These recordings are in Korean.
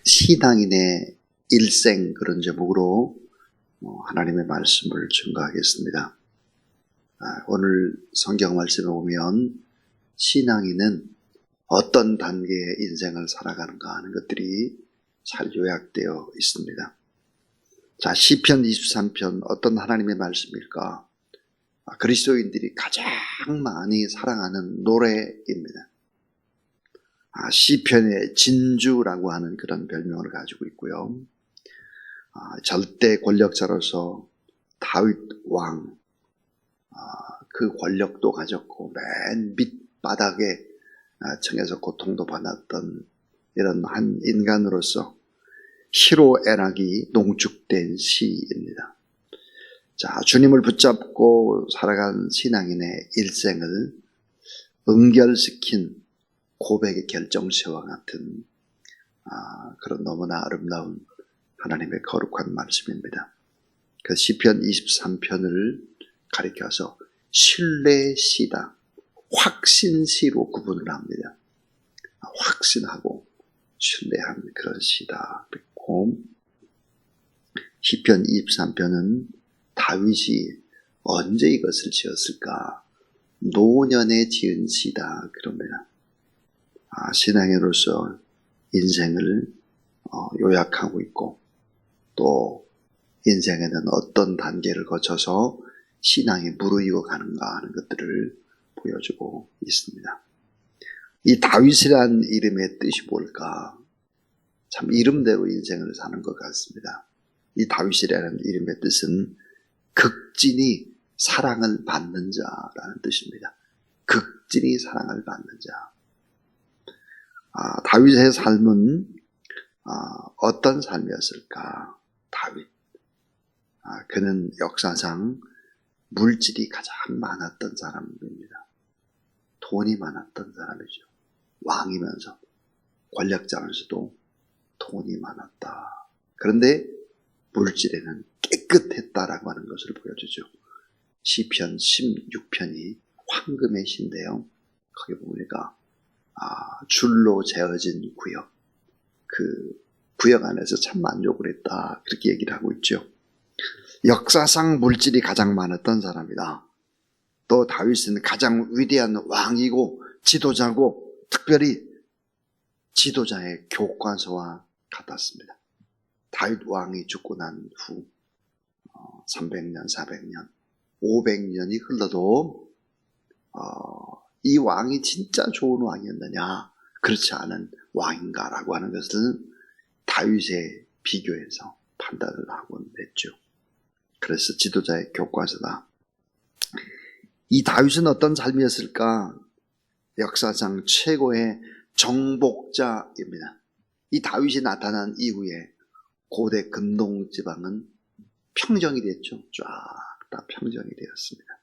신앙인의 일생, 그런 제목으로 하나님의 말씀을 증거하겠습니다. 오늘 성경 말씀에 보면 신앙인은 어떤 단계의 인생을 살아가는가 하는 것들이 잘 요약되어 있습니다. 자, 시편 23편 어떤 하나님의 말씀일까? 그리스도인들이 가장 많이 사랑하는 노래입니다. 시편의 진주라고 하는 그런 별명을 가지고 있고요. 절대 권력자로서 다윗 왕, 그 권력도 가졌고 맨 밑바닥에 청에서 고통도 받았던 이런 한 인간으로서 희로애락이 농축된 시입니다. 자, 주님을 붙잡고 살아간 신앙인의 일생을 응결시킨 고백의 결정체와 같은 그런 너무나 아름다운 하나님의 거룩한 말씀입니다. 그 시편 23편을 가리켜서 신뢰의 시다, 확신시로 구분을 합니다. 확신하고 신뢰한 그런 시다. 그리고 시편 23편은 다윗이 언제 이것을 지었을까? 노년에 지은 시다. 그럽니다. 신앙인으로서 인생을 요약하고 있고, 또 인생에는 어떤 단계를 거쳐서 신앙이 무르익어 가는가 하는 것들을 보여주고 있습니다. 이 다윗이라는 이름의 뜻이 뭘까? 참 이름대로 인생을 사는 것 같습니다. 이 다윗이라는 이름의 뜻은 극진히 사랑을 받는 자라는 뜻입니다. 극진히 사랑을 받는 자. 다윗의 삶은 어떤 삶이었을까? 다윗. 그는 역사상 물질이 가장 많았던 사람입니다. 돈이 많았던 사람이죠. 왕이면서, 권력자면서도 돈이 많았다. 그런데 물질에는 깨끗했다라고 하는 것을 보여주죠. 시편 16편이 황금의 시인데요. 거기 보니까 줄로 재어진 구역, 그 구역 안에서 참 만족을 했다, 그렇게 얘기를 하고 있죠. 역사상 물질이 가장 많았던 사람이다. 또 다윗은 가장 위대한 왕이고 지도자고, 특별히 지도자의 교과서와 같았습니다. 다윗 왕이 죽고 난 후 300년, 400년, 500년이 흘러도 이 왕이 진짜 좋은 왕이었느냐, 그렇지 않은 왕인가라고 하는 것을 다윗에 비교해서 판단을 하곤 했죠. 그래서 지도자의 교과서다. 이 다윗은 어떤 삶이었을까? 역사상 최고의 정복자입니다. 이 다윗이 나타난 이후에 고대 근동 지방은 평정이 됐죠. 쫙 다 평정이 되었습니다.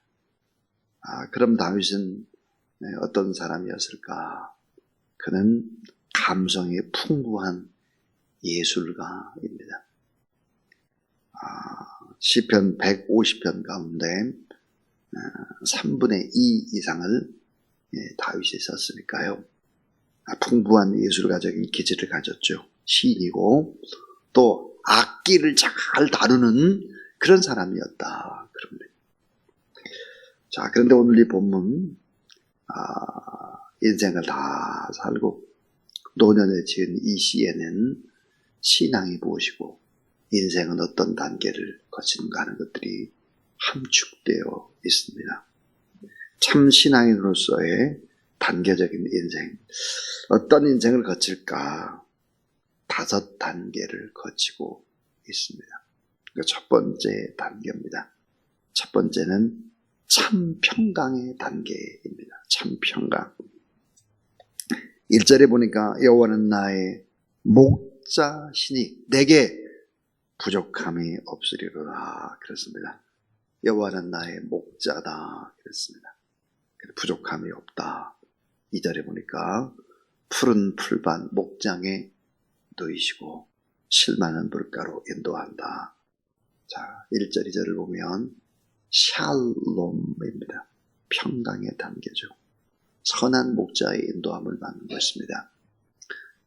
그럼 다윗은 어떤 사람이었을까? 그는 감성이 풍부한 예술가입니다. 시편 150편 가운데 3분의 2 이상을 다윗이 썼으니까요. 풍부한 예술가적인 기질을 가졌죠. 시인이고 또 악기를 잘 다루는 그런 사람이었다. 그럽니다. 자, 그런데 오늘 이 본문 인생을 다 살고 노년에 지은 이 시에는 신앙이 무엇이고 인생은 어떤 단계를 거치는가 하는 것들이 함축되어 있습니다. 참 신앙인으로서의 단계적인 인생, 어떤 인생을 거칠까? 5단계를 거치고 있습니다. 첫 번째 단계입니다. 첫 번째는 참 평강의 단계입니다. 참 평강. 1절에 보니까 여호와는 나의 목자시니 내게 부족함이 없으리로다 그랬습니다. 여호와는 나의 목자다 그랬습니다. 부족함이 없다. 2절에 보니까 푸른 풀밭 목장에 놓이시고 실만한 물가로 인도한다. 자, 1절 2절을 보면 샬롬입니다. 평강의 단계죠. 선한 목자의 인도함을 받는 것입니다.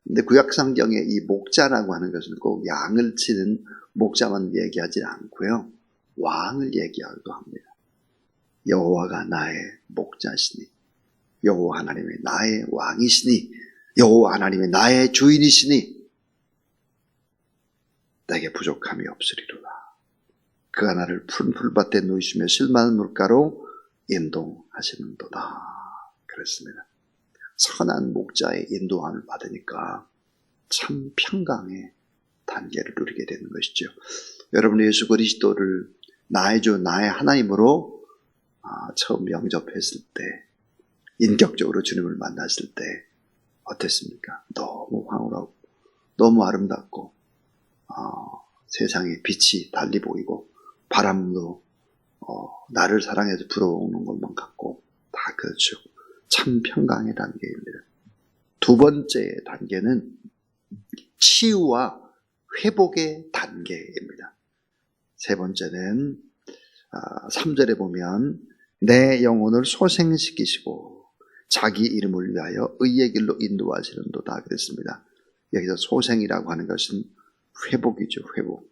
근데 구약성경에 이 목자라고 하는 것은 꼭 양을 치는 목자만 얘기하지 않고요. 왕을 얘기하기도 합니다. 여호와가 나의 목자시니, 여호와 하나님이 나의 왕이시니, 여호와 하나님이 나의 주인이시니 내게 부족함이 없으리로다. 그가 나를 푸른 풀밭에 누이시며 실만한 물가로 인도하시는도다. 그랬습니다. 선한 목자의 인도함을 받으니까 참 평강의 단계를 누리게 되는 것이죠. 여러분, 예수 그리스도를 나의 주, 나의 하나님으로 처음 영접했을 때, 인격적으로 주님을 만났을 때 어땠습니까? 너무 황홀하고 너무 아름답고 세상에 빛이 달리 보이고 바람도 나를 사랑해서 불어오는 것만 같고 다 그렇죠. 참 평강의 단계입니다. 두 번째 단계는 치유와 회복의 단계입니다. 세 번째는 3절에 보면 내 영혼을 소생시키시고 자기 이름을 위하여 의의 길로 인도하시는도다 그랬습니다. 여기서 소생이라고 하는 것은 회복이죠. 회복.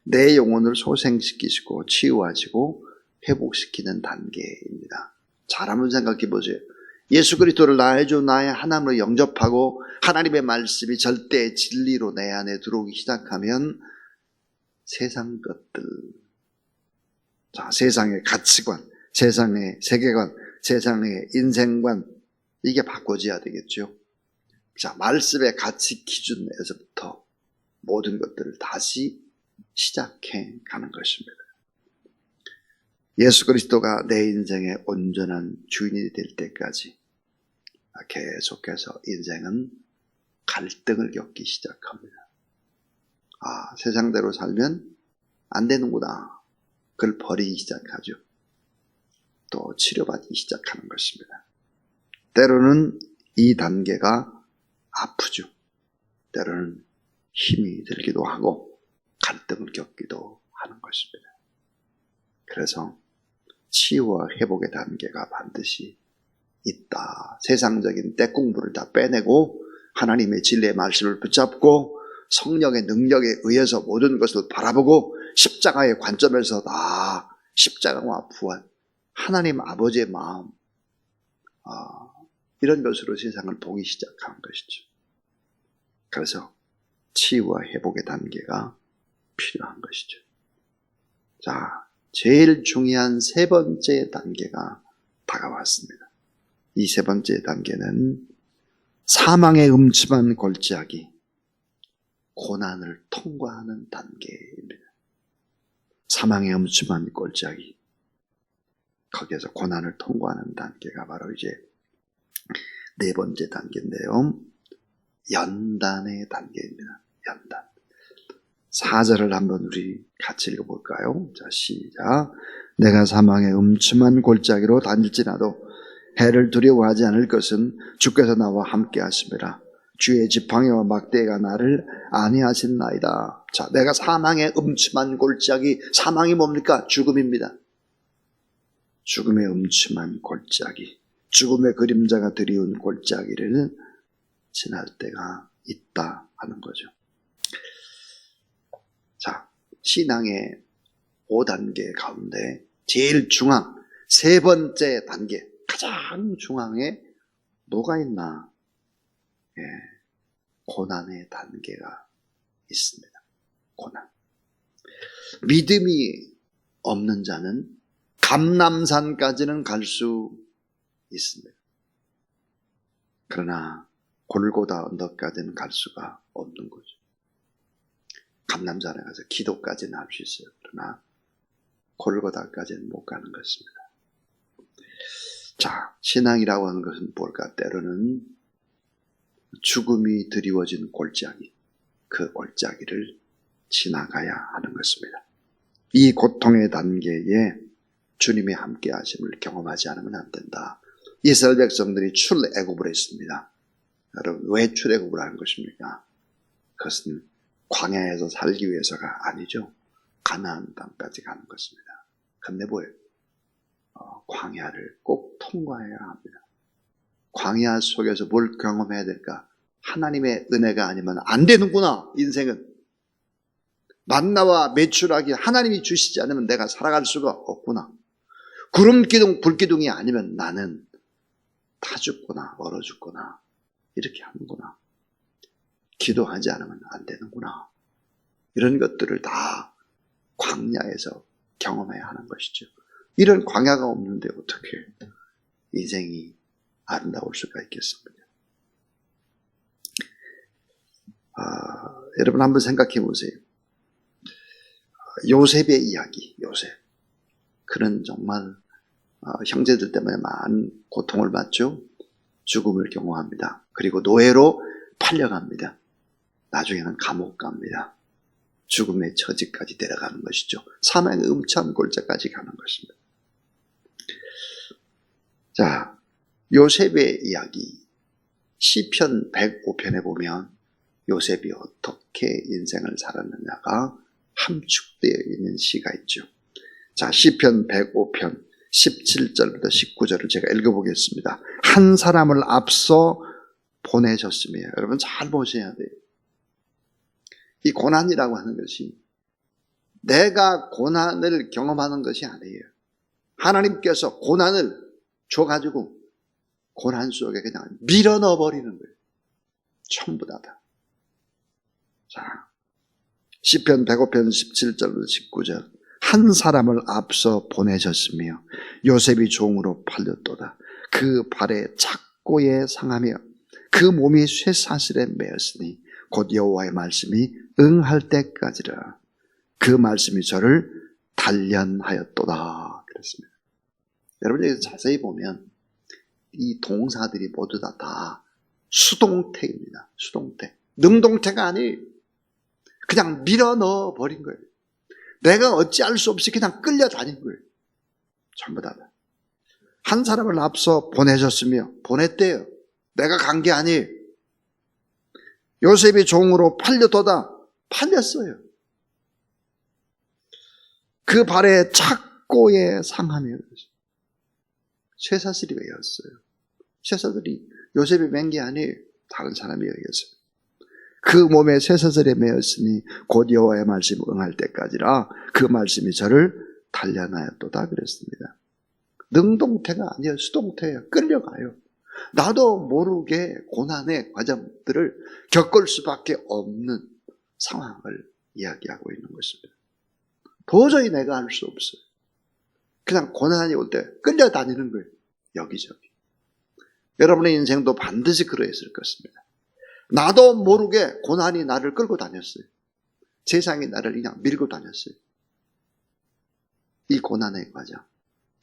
내 영혼을 소생시키시고 치유하시고 회복시키는 단계입니다. 잘 한번 생각해 보세요. 예수 그리스도를 나의 주 나의 하나님으로 영접하고 하나님의 말씀이 절대 진리로 내 안에 들어오기 시작하면 세상 것들, 세상의 가치관, 세상의 세계관, 세상의 인생관, 이게 바꿔져야 되겠죠. 자, 말씀의 가치 기준에서부터 모든 것들을 다시 시작해 가는 것입니다. 예수 그리스도가 내 인생의 온전한 주인이 될 때까지 계속해서 인생은 갈등을 겪기 시작합니다. 세상대로 살면 안 되는구나. 그걸 버리기 시작하죠. 또 치료받기 시작하는 것입니다. 때로는 이 단계가 아프죠. 때로는 힘이 들기도 하고 갈등을 겪기도 하는 것입니다. 그래서 치유와 회복의 단계가 반드시 있다. 세상적인 때공부를 다 빼내고 하나님의 진리의 말씀을 붙잡고 성령의 능력에 의해서 모든 것을 바라보고 십자가의 관점에서 십자가와 부활, 하나님 아버지의 마음, 이런 것으로 세상을 보기 시작하는 것이죠. 그래서 치유와 회복의 단계가 필요한 것이죠. 자, 제일 중요한 세 번째 단계가 다가왔습니다. 이 세 번째 단계는 사망의 음침한 골짜기, 고난을 통과하는 단계입니다. 사망의 음침한 골짜기, 거기에서 고난을 통과하는 단계가 바로 이제 네 번째 단계인데요. 연단의 단계입니다. 연단. 4절을 한번 우리 같이 읽어볼까요? 자, 시작. 내가 사망의 음침한 골짜기로 다닐지라도 해를 두려워하지 않을 것은 주께서 나와 함께 하심이라. 주의 지팡이와 막대가 나를 안위하시나이다. 자, 내가 사망의 음침한 골짜기, 사망이 뭡니까? 죽음입니다. 죽음의 음침한 골짜기, 죽음의 그림자가 드리운 골짜기를 지날 때가 있다 하는 거죠. 자, 신앙의 5단계 가운데 제일 중앙, 세 번째 단계, 가장 중앙에 뭐가 있나? 고난의 단계가 있습니다. 고난. 믿음이 없는 자는 감람산까지는 갈 수 있습니다. 그러나 골고다 언덕까지는 갈 수가 없는 거죠. 감람산에 가서 기도까지는 할 수 있어요. 그러나 골고다까지는 못 가는 것입니다. 자, 신앙이라고 하는 것은 뭘까? 때로는 죽음이 드리워진 골짜기, 그 골짜기를 지나가야 하는 것입니다. 이 고통의 단계에 주님의 함께 하심을 경험하지 않으면 안 된다. 이스라엘 백성들이 출애굽을 했습니다. 여러분, 왜 출애굽을 하는 것입니까? 그것은 광야에서 살기 위해서가 아니죠. 가나안 땅까지 가는 것입니다. 근데 뭐예요? 광야를 꼭 통과해야 합니다. 광야 속에서 뭘 경험해야 될까? 하나님의 은혜가 아니면 안 되는구나. 인생은 만나와 메추라기 하나님이 주시지 않으면 내가 살아갈 수가 없구나. 구름기둥 불기둥이 아니면 나는 다 죽구나, 얼어 죽구나, 이렇게 하는구나. 기도하지 않으면 안 되는구나. 이런 것들을 다 광야에서 경험해야 하는 것이죠. 이런 광야가 없는데 어떻게 인생이 아름다울 수가 있겠습니까? 여러분 한번 생각해 보세요. 요셉의 이야기, 요셉. 그는 정말 형제들 때문에 많은 고통을 받죠. 죽음을 경험합니다. 그리고 노예로 팔려갑니다. 나중에는 감옥 갑니다. 죽음의 처지까지 내려가는 것이죠. 사망의 음참 골짜까지 가는 것입니다. 자, 요셉의 이야기 시편 105편에 보면 요셉이 어떻게 인생을 살았느냐가 함축되어 있는 시가 있죠. 자, 시편 105편 17절부터 19절을 제가 읽어보겠습니다. 한 사람을 앞서 보내셨으며, 여러분 잘 보셔야 돼요. 이 고난이라고 하는 것이 내가 고난을 경험하는 것이 아니에요. 하나님께서 고난을 줘가지고 고난 속에 그냥 밀어넣어 버리는 거예요. 전부 다. 자, 시편 105편 17절부터 19절. 한 사람을 앞서 보내셨으며 요셉이 종으로 팔렸도다. 그 발에 착고에 상하며 그 몸이 쇠사슬에 매었으니 곧 여호와의 말씀이 응할 때까지라. 그 말씀이 저를 단련하였도다. 그랬습니다. 여러분 여기 자세히 보면 이 동사들이 모두 다 수동태입니다. 수동태. 능동태가 아니에요. 그냥 밀어넣어 버린 거예요. 내가 어찌할 수 없이 그냥 끌려다닌 거예요. 전부 다. 한 사람을 앞서 보내셨으며, 보냈대요. 내가 간 게 아니에요. 요셉이 종으로 팔렸도다. 팔렸어요. 그 발에 착고에 상하며 쇠사슬이 매였어요. 쇠사슬이 요셉이 맨 게 아니에요. 다른 사람이 여겼어요. 그 몸에 쇠사슬에 매였으니 곧 여호와의 말씀이 응할 때까지라. 그 말씀이 저를 단련하였도다 그랬습니다. 능동태가 아니에요. 수동태예요. 끌려가요. 나도 모르게 고난의 과정들을 겪을 수밖에 없는 상황을 이야기하고 있는 것입니다. 도저히 내가 할 수 없어요. 그냥 고난이 올 때 끌려다니는 거예요. 여기저기. 여러분의 인생도 반드시 그러했을 것입니다. 나도 모르게 고난이 나를 끌고 다녔어요. 세상이 나를 그냥 밀고 다녔어요. 이 고난의 과정.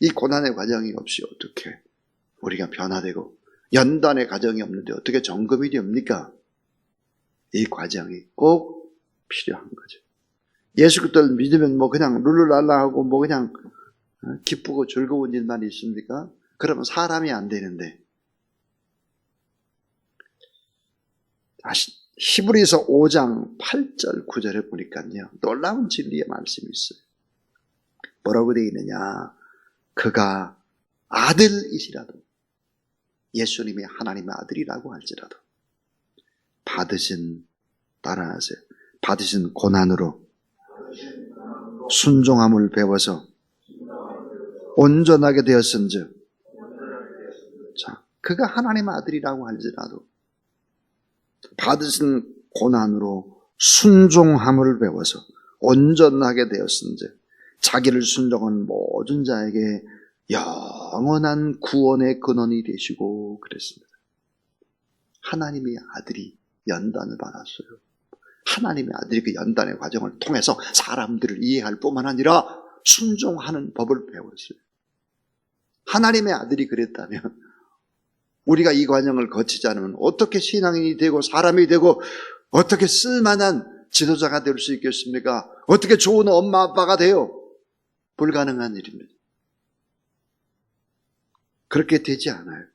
이 고난의 과정이 없이 어떻게 우리가 변화되고 연단의 과정이 없는데 어떻게 정금이 됩니까? 이 과정이 꼭 필요한 거죠. 예수 그리스도를 믿으면 뭐 그냥 룰루랄라 하고 뭐 그냥 기쁘고 즐거운 일만 있습니까? 그러면 사람이 안 되는데. 히브리서 5장 8절 9절에 보니까요, 놀라운 진리의 말씀이 있어요. 뭐라고 되어 있느냐? 그가 아들이시라도, 예수님이 하나님의 아들이라고 할지라도 따라하세요. 받으신 고난으로 순종함을 배워서 온전하게 되었은즉, 자, 그가 하나님의 아들이라고 할지라도 받으신 고난으로 순종함을 배워서 온전하게 되었은즉 자기를 순종한 모든 자에게 영원한 구원의 근원이 되시고 그랬습니다. 하나님의 아들이 연단을 받았어요. 하나님의 아들이 그 연단의 과정을 통해서 사람들을 이해할 뿐만 아니라 순종하는 법을 배웠어요. 하나님의 아들이 그랬다면 우리가 이 과정을 거치지 않으면 어떻게 신앙인이 되고 사람이 되고 어떻게 쓸만한 지도자가 될 수 있겠습니까? 어떻게 좋은 엄마 아빠가 돼요? 불가능한 일입니다. 그렇게 되지 않아요.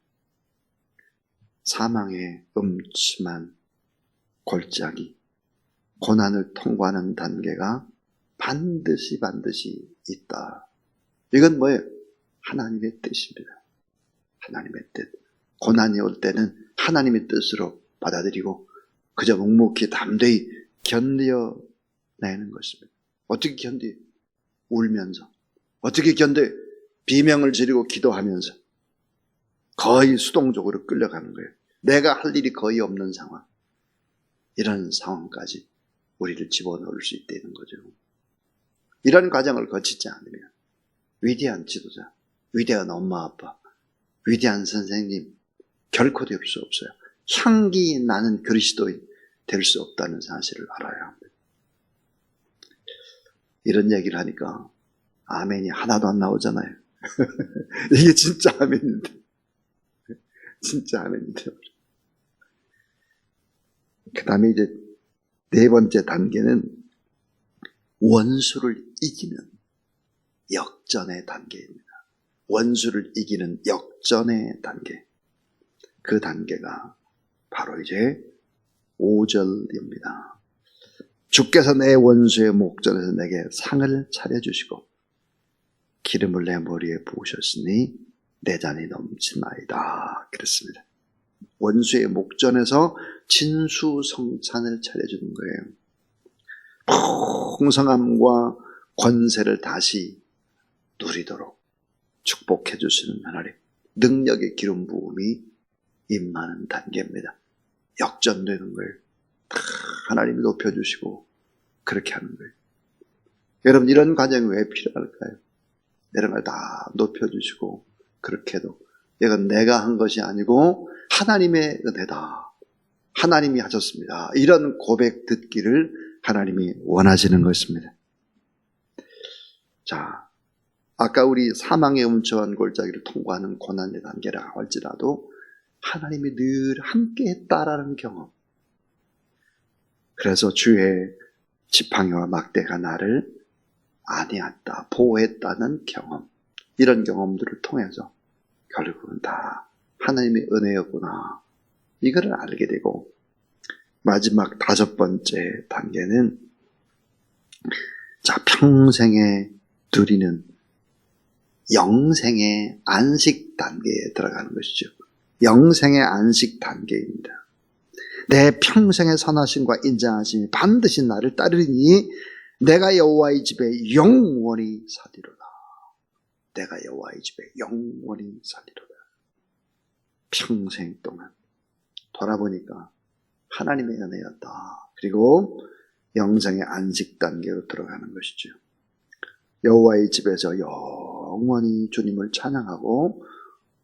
사망의 음침한 골짜기, 고난을 통과하는 단계가 반드시 있다. 이건 뭐예요? 하나님의 뜻입니다. 하나님의 뜻. 고난이 올 때는 하나님의 뜻으로 받아들이고 그저 묵묵히 담대히 견뎌내는 것입니다. 어떻게 견뎌? 울면서. 어떻게 견뎌? 비명을 지르고 기도하면서. 거의 수동적으로 끌려가는 거예요. 내가 할 일이 거의 없는 상황. 이런 상황까지 우리를 집어넣을 수 있다는 거죠. 이런 과정을 거치지 않으면 위대한 지도자, 위대한 엄마 아빠, 위대한 선생님 결코 될 수 없어요. 향기 나는 그리스도인 될 수 없다는 사실을 알아야 합니다. 이런 얘기를 하니까 아멘이 하나도 안 나오잖아요. 이게 진짜 아멘인데. 진짜 아멘인데. 그 다음에 이제 네 번째 단계는 원수를 이기는 역전의 단계입니다. 원수를 이기는 역전의 단계. 그 단계가 바로 이제 5절입니다. 주께서 내 원수의 목전에서 내게 상을 차려주시고 기름을 내 머리에 부으셨으니 내 잔이 넘치나이다. 그랬습니다. 원수의 목전에서 진수성찬을 차려주는 거예요. 풍성함과 권세를 다시 누리도록 축복해 주시는 하나님, 능력의 기름 부음이 임하는 단계입니다. 역전되는 걸 다 하나님이 높여주시고 그렇게 하는 거예요. 여러분, 이런 과정이 왜 필요할까요? 이런 걸 다 높여주시고 그렇게 해도 이건 내가 한 것이 아니고 하나님의 은혜다. 하나님이 하셨습니다. 이런 고백 듣기를 하나님이 원하시는 것입니다. 자, 아까 우리 사망의 음처한 골짜기를 통과하는 고난의 단계라 할지라도 하나님이 늘 함께 했다라는 경험. 그래서 주의 지팡이와 막대가 나를 안위했다, 보호했다는 경험. 이런 경험들을 통해서 결국은 다 하나님의 은혜였구나. 이거를 알게 되고, 마지막 5번째 단계는 자, 평생에 누리는 영생의 안식 단계에 들어가는 것이죠. 영생의 안식 단계입니다. 내 평생의 선하심과 인자하심이 반드시 나를 따르리니 내가 여호와의 집에 영원히 살리로다. 내가 여호와의 집에 영원히 살리로다. 평생 동안 돌아보니까 하나님의 은혜였다. 그리고 영생의 안식 단계로 들어가는 것이죠. 여호와의 집에서 영원히 주님을 찬양하고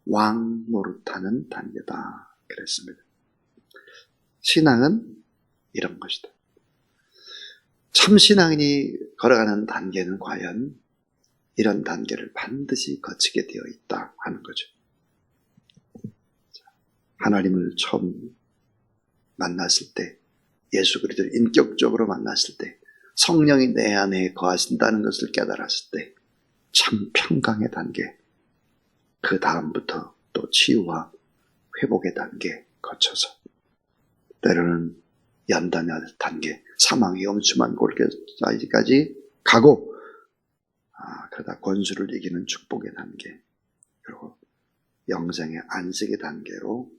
왕 노릇하는 단계다. 그랬습니다. 신앙은 이런 것이다. 참 신앙인이 걸어가는 단계는 과연 이런 단계를 반드시 거치게 되어 있다 하는 거죠. 하나님을 처음 만났을 때, 예수 그리스도를 인격적으로 만났을 때, 성령이 내 안에 거하신다는 것을 깨달았을 때 참 평강의 단계, 그 다음부터 또 치유와 회복의 단계 거쳐서 때로는 연단의 단계, 사망의 엄침한 골짜기까지 가고, 그러다 권수를 이기는 축복의 단계, 그리고 영생의 안식의 단계로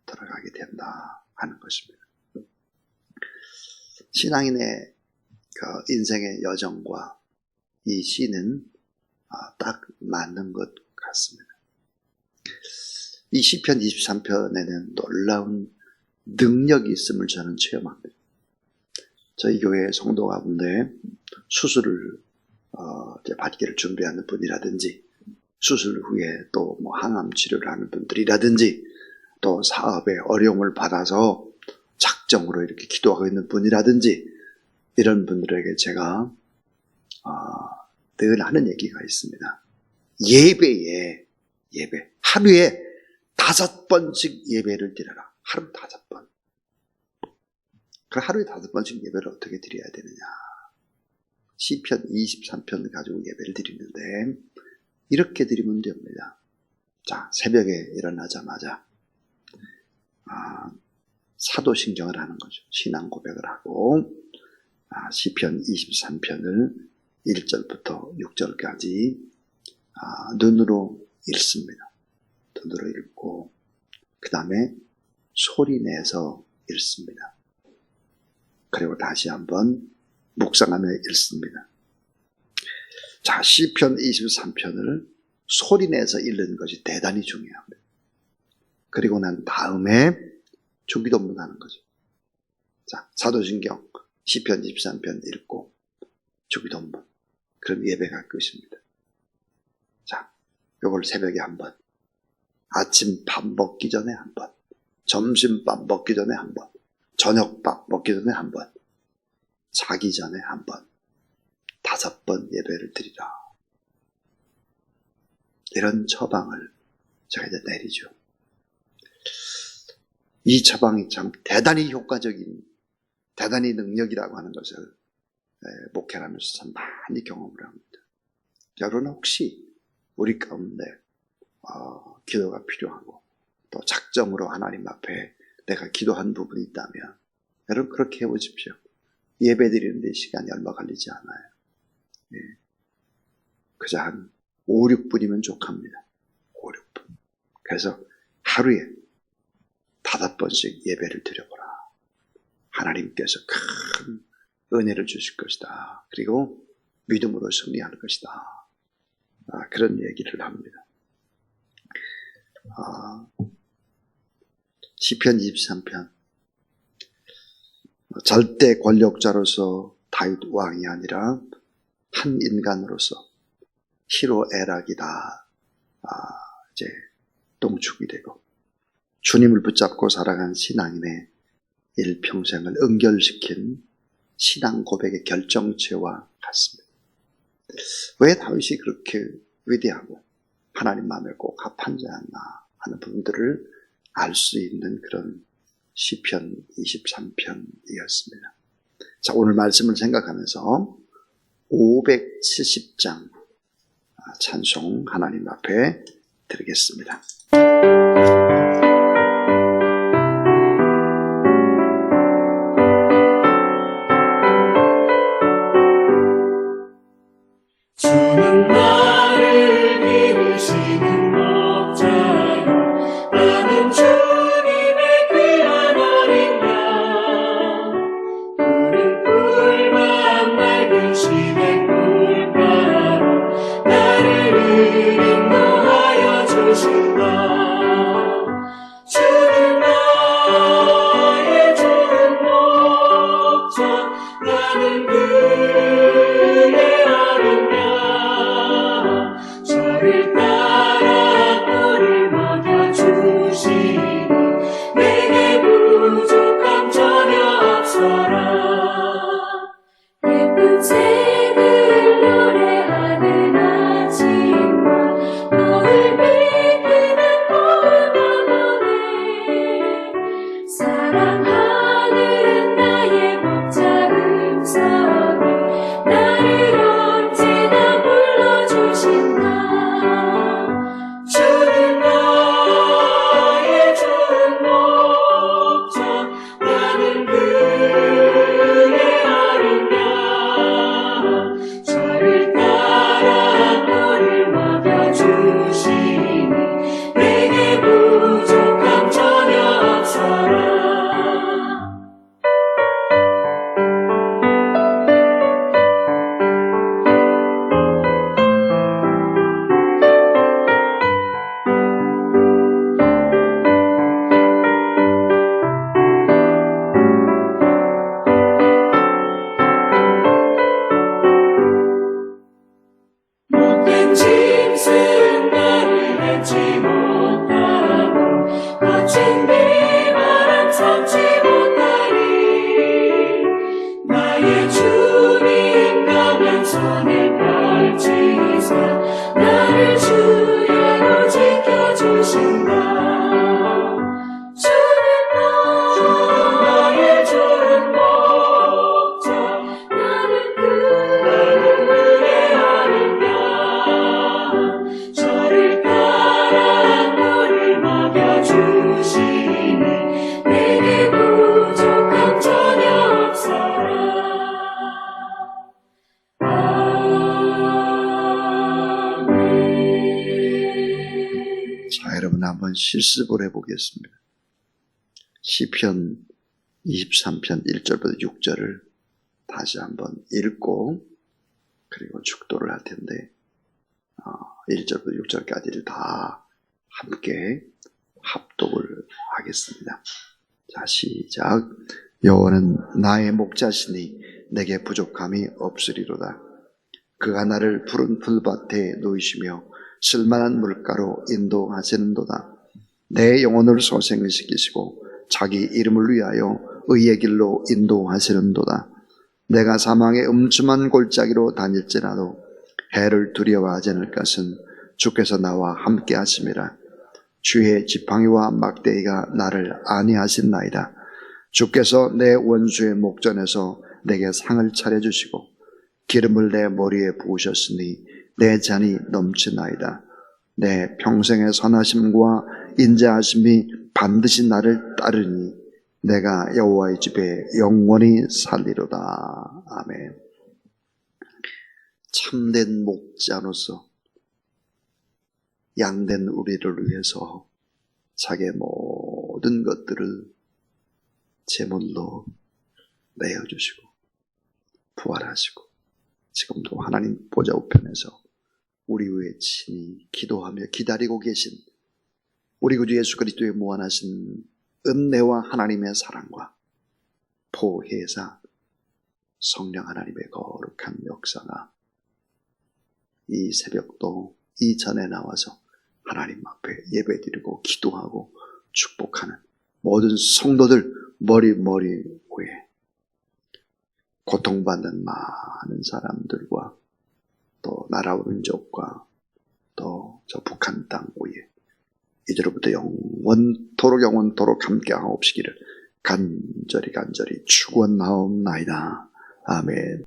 들어가게 된다 하는 것입니다. 신앙인의 그 인생의 여정과 이 시는 딱 맞는 것 같습니다. 이 시편 23편에는 놀라운 능력이 있음을 저는 체험합니다. 저희 교회 성도 가운데 수술을 받기를 준비하는 분이라든지, 수술 후에 또 항암 치료를 하는 분들이라든지, 또 사업에 어려움을 받아서 작정으로 이렇게 기도하고 있는 분이라든지, 이런 분들에게 제가 늘 하는 얘기가 있습니다. 예배, 하루에 5번씩 예배를 드려라. 하루 5번. 그 하루에 5번씩 예배를 어떻게 드려야 되느냐. 시편 23편을 가지고 예배를 드리는데 이렇게 드리면 됩니다. 자, 새벽에 일어나자마자 사도신경을 하는 거죠. 신앙 고백을 하고 시편 23편을 1절부터 6절까지 눈으로 읽습니다. 눈으로 읽고 그 다음에 소리 내서 읽습니다. 그리고 다시 한번 묵상하며 읽습니다. 자, 시편 23편을 소리내서 읽는 것이 대단히 중요합니다. 그리고 난 다음에 주기도문 하는 거죠. 자, 사도신경 시편 23편 읽고 주기도문, 그런 예배가 끝입니다. 자, 요걸 새벽에 한 번, 아침 밥 먹기 전에 한 번, 점심밥 먹기 전에 한 번, 저녁밥 먹기 전에 한 번, 자기 전에 한 번, 5번 예배를 드리라. 이런 처방을 제가 이제 내리죠. 이 처방이 참 대단히 효과적인, 대단히 능력이라고 하는 것을 목회하면서 참 많이 경험을 합니다. 여러분 혹시 우리 가운데 기도가 필요하고 또 작정으로 하나님 앞에 내가 기도한 부분이 있다면 여러분 그렇게 해보십시오. 예배 드리는 데 시간이 얼마 걸리지 않아요. 예. 그저 한 5, 6분이면 족합니다. 5, 6분. 그래서 하루에 5번씩 예배를 드려보라. 하나님께서 큰 은혜를 주실 것이다. 그리고 믿음으로 승리할 것이다. 그런 얘기를 합니다. 시편 23편. 절대 권력자로서 다윗 왕이 아니라 한 인간으로서 희로애락이다. 이제 농축이 되고 주님을 붙잡고 살아간 신앙인의 일평생을 연결시킨 신앙 고백의 결정체와 같습니다. 왜 다윗이 그렇게 위대하고 하나님 마음에 꼭 합한 자였나 하는 부분들을 알 수 있는 그런 시편 23편이었습니다. 자, 오늘 말씀을 생각하면서 570장 찬송 하나님 앞에 드리겠습니다. 주는 나를 기르시는 목자여, 나는 주님의 귀한 어린 양. 푸른 풀만 맑은 시냇 물가로 나를 인도하여 주신다. 주는 나의 좋은 목자, 나는 그의 어린 양. 저를 따라 꿀을 먹여주시니 내게 부족함 전혀 없어라. 예쁜 새들 노래하는 아침과 노을 비추는 봄나무네. 사랑하는 나의 목자 음성이 나를 언제나 불러주신다. 주는 나의 좋은 목자, 나는 그의 어린 양. 저를 따라 꿀을 먹여주시니 내게 부족함 전혀 없어라. 못된 짐승 나를 밟지 못하고 거친 비바람 참지 못하리. 나의 주님 가면 손을 펼치사 나를 주야로 지켜주신다. 주는 나의 좋은 목자, 나는 그의 어린 양. 저를 따라 꿀을 먹여주시니 내게 부족함 전혀 없어라. 아멘. 자, 여러분 한번 실습을 해보겠습니다. 시편 23편 1절부터 6절을 다시 한번 읽고 그리고 축도를 할 텐데 1절부터 6절까지를 다 함께 합독을 하겠습니다. 자, 시작. 여호와는 나의 목자시니 내게 부족함이 없으리로다. 그가 나를 푸른 풀밭에 놓이시며 쓸만한 물가로 인도하시는도다. 내 영혼을 소생시키시고 자기 이름을 위하여 의의 길로 인도하시는도다. 내가 사망의 음침한 골짜기로 다닐지라도 해를 두려워하지 않을 것은 주께서 나와 함께 하심이라. 주의 지팡이와 막대기가 나를 안위하신나이다. 주께서 내 원수의 목전에서 내게 상을 차려주시고 기름을 내 머리에 부으셨으니 내 잔이 넘치나이다. 내 평생의 선하심과 인자하심이 반드시 나를 따르니 내가 여호와의 집에 영원히 살리로다. 아멘. 참된 목자로서 양된 우리를 위해서 자기의 모든 것들을 제물로 내어주시고 부활하시고 지금도 하나님 보좌 우편에서 우리 위에 친히 기도하며 기다리고 계신 우리 구주 예수 그리스도의 무한하신 은혜와 하나님의 사랑과 보혜사 성령 하나님의 거룩한 역사가 이 새벽도 이 전에 나와서 하나님 앞에 예배드리고 기도하고 축복하는 모든 성도들 머리 위에 고통받는 많은 사람들과 또 나라 민족과 또 저 북한 땅 위에 이제로부터 영원토록 함께하옵시기를 간절히 축원하옵나이다. 아멘.